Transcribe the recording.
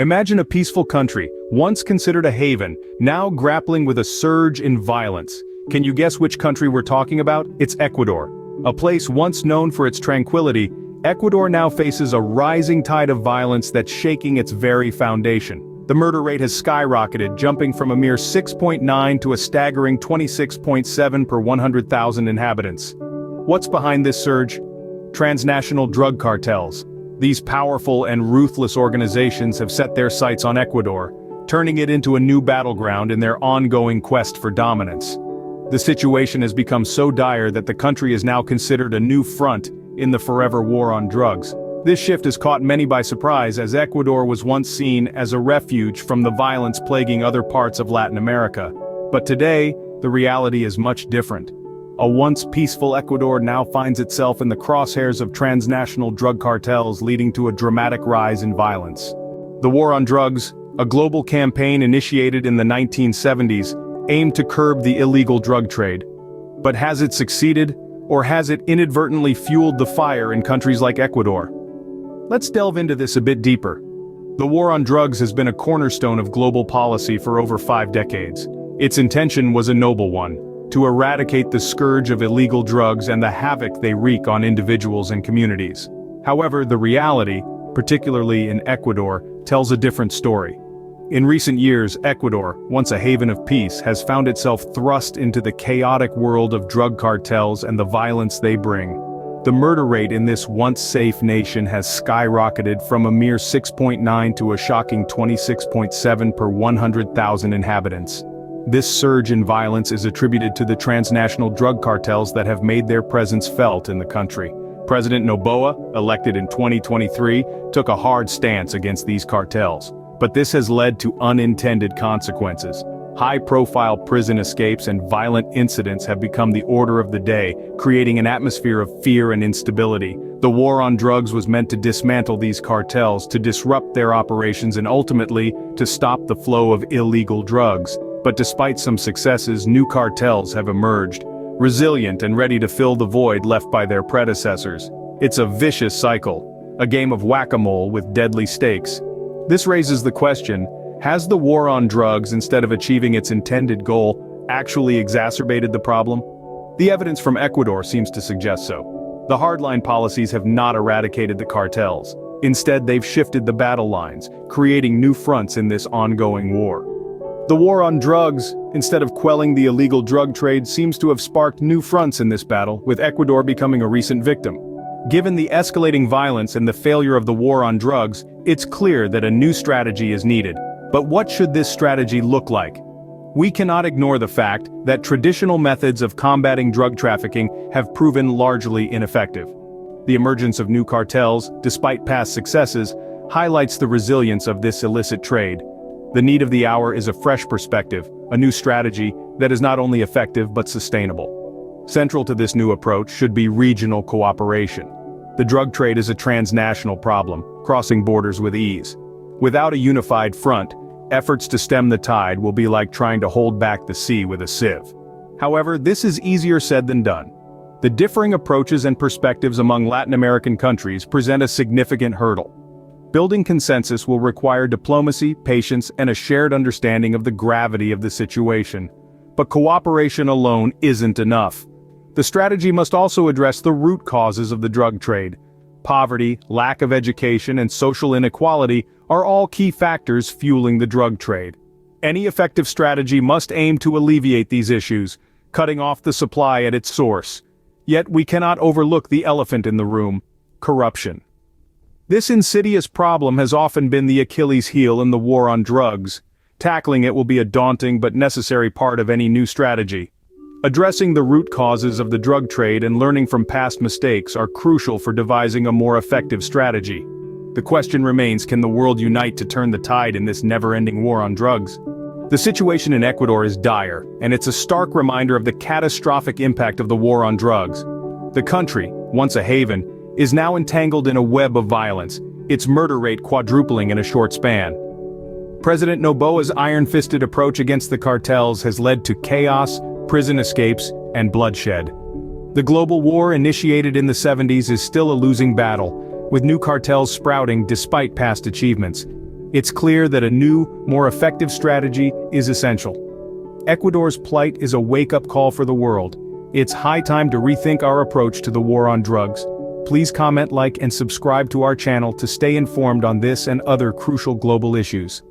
Imagine a peaceful country, once considered a haven, now grappling with a surge in violence. Can you guess which country we're talking about? It's Ecuador. A place once known for its tranquility, Ecuador now faces a rising tide of violence that's shaking its very foundation. The murder rate has skyrocketed, jumping from a mere 6.9 to a staggering 26.7 per 100,000 inhabitants. What's behind this surge? Transnational drug cartels. These powerful and ruthless organizations have set their sights on Ecuador, turning it into a new battleground in their ongoing quest for dominance. The situation has become so dire that the country is now considered a new front in the forever war on drugs. This shift has caught many by surprise, as Ecuador was once seen as a refuge from the violence plaguing other parts of Latin America. But today, the reality is much different. A once peaceful Ecuador now finds itself in the crosshairs of transnational drug cartels, leading to a dramatic rise in violence. The war on drugs, a global campaign initiated in the 1970s, aimed to curb the illegal drug trade. But has it succeeded, or has it inadvertently fueled the fire in countries like Ecuador? Let's delve into this a bit deeper. The war on drugs has been a cornerstone of global policy for over 5 decades. Its intention was a noble one: to eradicate the scourge of illegal drugs and the havoc they wreak on individuals and communities. However, the reality, particularly in Ecuador, tells a different story. In recent years, Ecuador, once a haven of peace, has found itself thrust into the chaotic world of drug cartels and the violence they bring. The murder rate in this once safe nation has skyrocketed from a mere 6.9 to a shocking 26.7 per 100,000 inhabitants. This surge in violence is attributed to the transnational drug cartels that have made their presence felt in the country. President Noboa, elected in 2023, took a hard stance against these cartels. But this has led to unintended consequences. High-profile prison escapes and violent incidents have become the order of the day, creating an atmosphere of fear and instability. The war on drugs was meant to dismantle these cartels, to disrupt their operations, and ultimately, to stop the flow of illegal drugs. But despite some successes, new cartels have emerged, resilient and ready to fill the void left by their predecessors. It's a vicious cycle, a game of whack-a-mole with deadly stakes. This raises the question: has the war on drugs, instead of achieving its intended goal, actually exacerbated the problem? The evidence from Ecuador seems to suggest so. The hardline policies have not eradicated the cartels. Instead, they've shifted the battle lines, creating new fronts in this ongoing war. The war on drugs, instead of quelling the illegal drug trade, seems to have sparked new fronts in this battle, with Ecuador becoming a recent victim. Given the escalating violence and the failure of the war on drugs, it's clear that a new strategy is needed. But what should this strategy look like? We cannot ignore the fact that traditional methods of combating drug trafficking have proven largely ineffective. The emergence of new cartels, despite past successes, highlights the resilience of this illicit trade. The need of the hour is a fresh perspective, a new strategy that is not only effective but sustainable. Central to this new approach should be regional cooperation. The drug trade is a transnational problem, crossing borders with ease. Without a unified front, efforts to stem the tide will be like trying to hold back the sea with a sieve. However, this is easier said than done. The differing approaches and perspectives among Latin American countries present a significant hurdle. Building consensus will require diplomacy, patience, and a shared understanding of the gravity of the situation. But cooperation alone isn't enough. The strategy must also address the root causes of the drug trade. Poverty, lack of education, and social inequality are all key factors fueling the drug trade. Any effective strategy must aim to alleviate these issues, cutting off the supply at its source. Yet we cannot overlook the elephant in the room: corruption. This insidious problem has often been the Achilles heel in the war on drugs. Tackling it will be a daunting but necessary part of any new strategy. Addressing the root causes of the drug trade and learning from past mistakes are crucial for devising a more effective strategy. The question remains: can the world unite to turn the tide in this never-ending war on drugs? The situation in Ecuador is dire, and it's a stark reminder of the catastrophic impact of the war on drugs. The country, once a haven, is now entangled in a web of violence, its murder rate quadrupling in a short span. President Noboa's iron-fisted approach against the cartels has led to chaos, prison escapes, and bloodshed. The global war initiated in the 70s is still a losing battle, with new cartels sprouting despite past achievements. It's clear that a new, more effective strategy is essential. Ecuador's plight is a wake-up call for the world. It's high time to rethink our approach to the war on drugs. Please comment, like, and subscribe to our channel to stay informed on this and other crucial global issues.